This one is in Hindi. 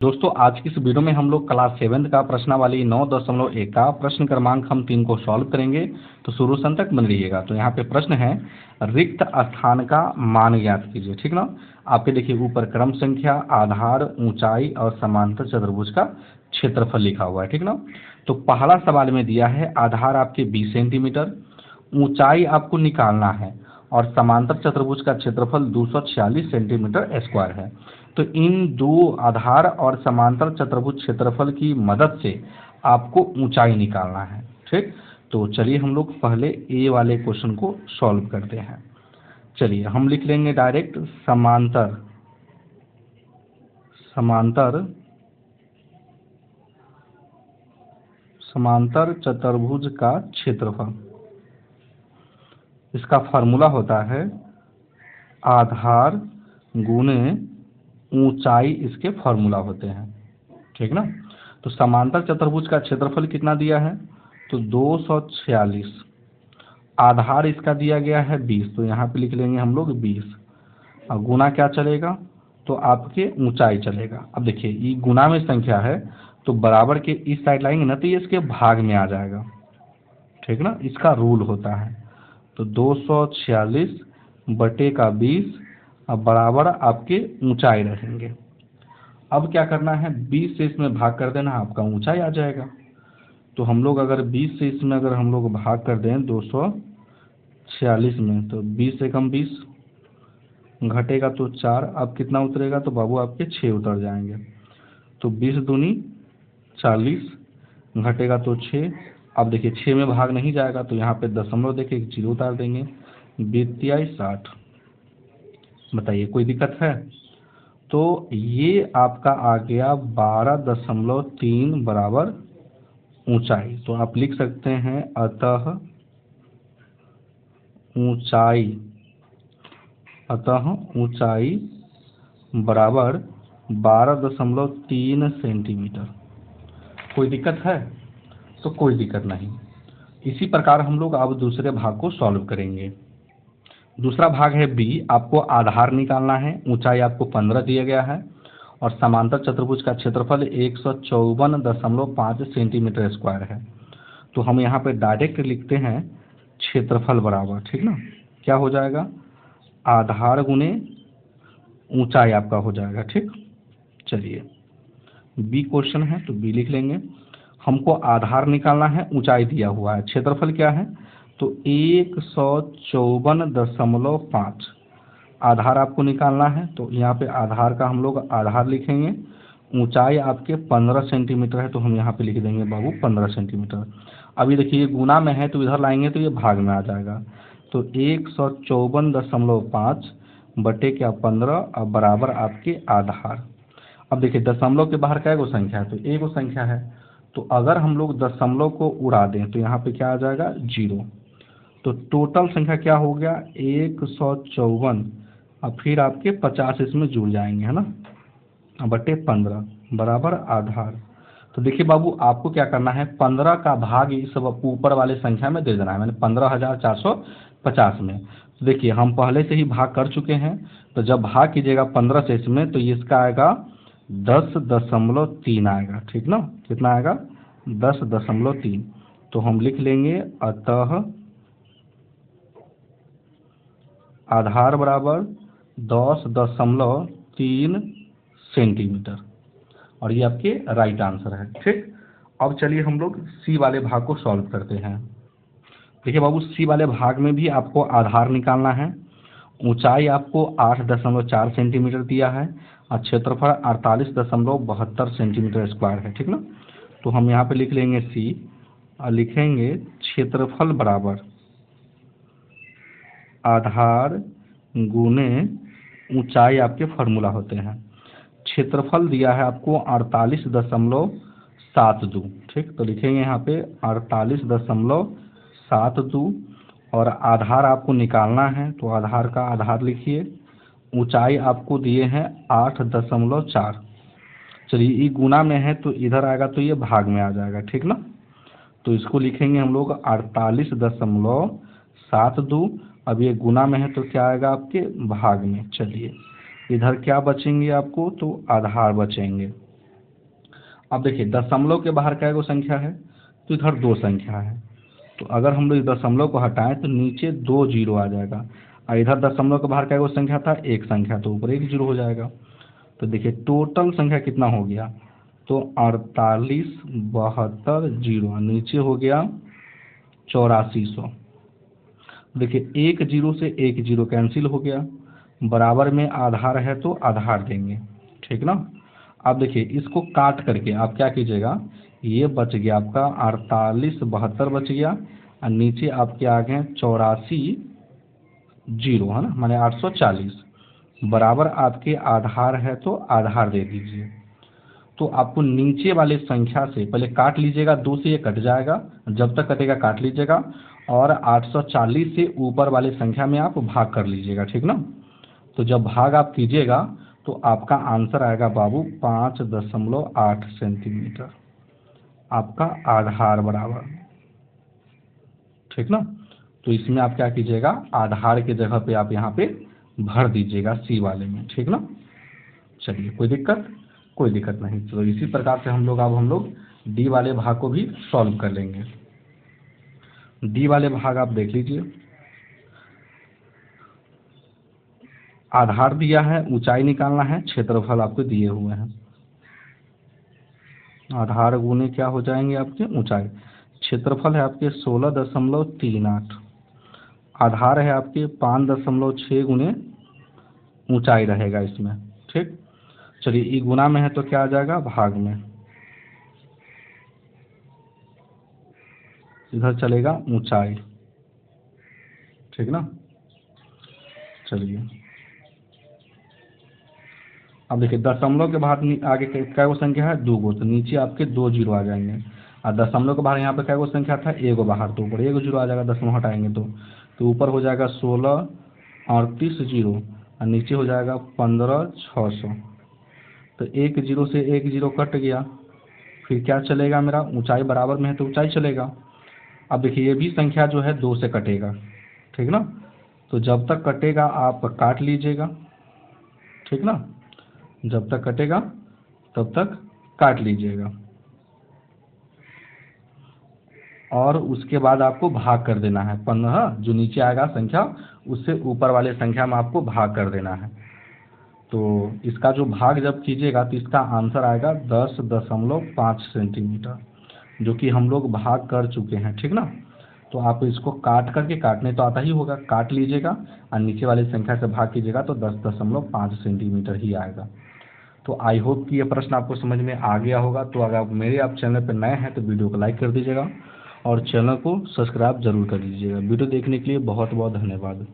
दोस्तों आज की इस वीडियो में हम लोग क्लास 7 का प्रश्नावली 9.1 का प्रश्न क्रमांक हम 3 को सॉल्व करेंगे। तो शुरू से अंत तक बन रहिएगा। तो यहाँ पे प्रश्न है, रिक्त स्थान का मान ज्ञात कीजिए। ठीक ना। आपके देखिए ऊपर क्रम संख्या, आधार, ऊंचाई और समांतर चतुर्भुज का क्षेत्रफल लिखा हुआ है। ठीक ना। तो पहला सवाल में दिया है आधार आपके 20 सेंटीमीटर, ऊंचाई आपको निकालना है और समांतर चतुर्भुज का क्षेत्रफल 246 सेंटीमीटर स्क्वायर है। तो इन दो आधार और समांतर चतुर्भुज क्षेत्रफल की मदद से आपको ऊंचाई निकालना है। ठीक। तो चलिए हम लोग पहले ए वाले क्वेश्चन को सॉल्व करते हैं। चलिए हम लिख लेंगे डायरेक्ट समांतर समांतर समांतर चतुर्भुज का क्षेत्रफल। इसका फार्मूला होता है आधार गुणे ऊंचाई, इसके फार्मूला होते हैं। ठीक ना। तो समांतर चतुर्भुज का क्षेत्रफल कितना दिया है, तो 246। आधार इसका दिया गया है 20, तो यहाँ पे लिख लेंगे हम लोग 20 और गुना क्या चलेगा, तो आपके ऊंचाई चलेगा। अब देखिए ये गुना में संख्या है तो बराबर के इस साइड लाएंगे ना तो ये इसके भाग में आ जाएगा। ठीक ना, इसका रूल होता है। तो 246 बटे का 20 अब बराबर आपके ऊंचाई रहेंगे। अब क्या करना है, 20 से इसमें भाग कर देना, आपका ऊंचाई आ जाएगा। तो हम लोग अगर 20 से इसमें अगर हम लोग भाग कर दें 246 में, तो 20 से कम 20 घटेगा तो 4, अब कितना उतरेगा, तो बाबू आपके 6 उतर जाएंगे। तो 20 दूनी 40 घटेगा तो 6। अब देखिए 6 में भाग नहीं जाएगा तो यहाँ पे दशमलव देके एक जीरो उतार देंगे, 20×60। बताइए कोई दिक्कत है। तो ये आपका आ गया 12.3 बराबर ऊंचाई। तो आप लिख सकते हैं अतः ऊंचाई बराबर 12.3 सेंटीमीटर। कोई दिक्कत है, तो कोई दिक्कत नहीं। इसी प्रकार हम लोग अब दूसरे भाग को सॉल्व करेंगे। दूसरा भाग है बी, आपको आधार निकालना है, ऊंचाई आपको 15 दिया गया है और समांतर चतुर्भुज का क्षेत्रफल 154.5 सेंटीमीटर स्क्वायर है। तो हम यहाँ पे डायरेक्ट लिखते हैं क्षेत्रफल बराबर, ठीक ना, क्या हो जाएगा, आधार गुने ऊंचाई आपका हो जाएगा। ठीक। चलिए बी क्वेश्चन है तो बी लिख लेंगे। हमको आधार निकालना है, ऊंचाई दिया हुआ है, क्षेत्रफल क्या है, तो 154.5 आधार आपको निकालना है। तो यहाँ पे आधार का हम लोग आधार लिखेंगे, ऊंचाई आपके 15 सेंटीमीटर है तो हम यहाँ पे लिख देंगे बाबू 15 सेंटीमीटर। अभी देखिए ये गुना में है तो इधर लाएंगे तो ये भाग में आ जाएगा। तो 154.5 बटे क्या 15 और बराबर आपके आधार। अब देखिए दशमलव के बाहर क्या एगो संख्या है, तो एगो संख्या है। तो अगर हम लोग दशमलव को उड़ा दें तो यहाँ पे क्या आ जाएगा, 0। तो टोटल संख्या क्या हो गया, 154 और फिर आपके 50 इसमें जुड़ जाएंगे, है ना, बटे 15 बराबर आधार। तो देखिए बाबू आपको क्या करना है, 15 का भाग इस ऊपर वाले संख्या में दे देना है, मैंने 15,450 में। तो देखिए हम पहले से ही भाग कर चुके हैं, तो जब भाग कीजिएगा 15 से इसमें तो इसका आएगा 10.3 आएगा। ठीक ना, कितना आएगा, 10.3। तो हम लिख लेंगे अतः आधार बराबर 10.3 सेंटीमीटर और ये आपके राइट आंसर है। ठीक। अब चलिए हम लोग सी वाले भाग को सॉल्व करते हैं। देखिए बाबू सी वाले भाग में भी आपको आधार निकालना है, ऊंचाई आपको 8.4 सेंटीमीटर दिया है और क्षेत्रफल 48.72 सेंटीमीटर स्क्वायर है। ठीक ना। तो हम यहाँ पे लिख लेंगे सी और लिखेंगे क्षेत्रफल बराबर आधार गुने ऊंचाई, आपके फार्मूला होते हैं। क्षेत्रफल दिया है आपको 48.72। ठीक। तो लिखेंगे यहाँ पे 48.72 और आधार आपको निकालना है तो आधार का आधार लिखिए, ऊंचाई आपको दिए हैं 8.4। चलिए ये गुना में है तो इधर आएगा तो ये भाग में आ जाएगा। ठीक ना। तो इसको लिखेंगे हम लोग 48.72। अब ये गुना में है तो क्या आएगा आपके भाग में। चलिए इधर क्या बचेंगे आपको, तो आधार बचेंगे। अब देखिए दशमलव के बाहर क्या गो संख्या है, तो इधर 2 संख्या है, तो अगर हम लोग इस दशमलव को हटाएं तो नीचे 2 जीरो आ जाएगा, और इधर दशमलव के बाहर क्या गो संख्या था, 1 संख्या, तो ऊपर 1 जीरो हो जाएगा। तो देखिए टोटल संख्या कितना हो गया, तो 48 72 जीरो, नीचे हो गया 8400। देखिए 1 जीरो से 1 जीरो कैंसिल हो गया, बराबर में आधार है तो आधार देंगे, ठीक ना। अब देखिए इसको काट करके आप क्या कीजिएगा, ये बच गया आपका 48 72 बच गया, और नीचे आपके आ गए 84 जीरो, है ना, माने 840, बराबर आपके आधार है तो आधार दे दीजिए। तो आपको नीचे वाले संख्या से पहले काट लीजिएगा, 2 से ये कट जाएगा, जब तक कटेगा काट लीजिएगा, और 840 से ऊपर वाले संख्या में आप भाग कर लीजिएगा, ठीक ना। तो जब भाग आप कीजिएगा तो आपका आंसर आएगा बाबू 5.8 सेंटीमीटर, आपका आधार बराबर, ठीक ना। तो इसमें आप क्या कीजिएगा, आधार की जगह पे आप यहाँ पे भर दीजिएगा सी वाले में, ठीक ना। चलिए कोई दिक्कत नहीं। तो इसी प्रकार से हम लोग डी वाले भाग को भी सॉल्व कर लेंगे। डी वाले भाग आप देख लीजिए, आधार दिया है, ऊंचाई निकालना है, क्षेत्रफल आपको दिए हुए हैं। आधार गुने क्या हो जाएंगे आपके ऊंचाई, क्षेत्रफल है आपके 16.38, आधार है आपके 5.6 गुने ऊंचाई रहेगा इसमें, ठीक। चलिए ये गुना में है तो क्या आ जाएगा, भाग में, इधर चलेगा ऊंचाई, ठीक ना। चलिए अब देखिए दशमलव के बाहर आगे क्या वो संख्या है, 2 गो, तो नीचे आपके 2 जीरो आ जाएंगे, और दशमलव के बाहर यहाँ पे क्या वो संख्या था, 1 गो बाहर, तो ऊपर 1 जीरो आ जाएगा, दशमलव हटाएंगे तो ऊपर हो जाएगा 16 38 जीरो, और नीचे हो जाएगा 15,600। तो 1 जीरो से 1 जीरो कट गया, फिर क्या चलेगा, मेरा ऊंचाई बराबर में है तो ऊंचाई चलेगा। अब देखिए ये भी संख्या जो है 2 से कटेगा, ठीक ना। तो जब तक कटेगा आप काट लीजिएगा, ठीक ना, जब तक कटेगा तब तक काट लीजिएगा, और उसके बाद आपको भाग कर देना है, 15 जो नीचे आएगा संख्या उससे ऊपर वाले संख्या में आपको भाग कर देना है। तो इसका जो भाग जब कीजिएगा तो इसका आंसर आएगा 10.5 सेंटीमीटर, जो कि हम लोग भाग कर चुके हैं, ठीक ना। तो आप इसको काट करके, काटने तो आता ही होगा, काट लीजिएगा और नीचे वाली संख्या से भाग कीजिएगा तो 10.5 सेंटीमीटर ही आएगा। तो आई होप कि ये प्रश्न आपको समझ में आ गया होगा। तो अगर आप चैनल पर नए हैं तो वीडियो को लाइक कर दीजिएगा और चैनल को सब्सक्राइब जरूर कर दीजिएगा। वीडियो देखने के लिए बहुत बहुत धन्यवाद।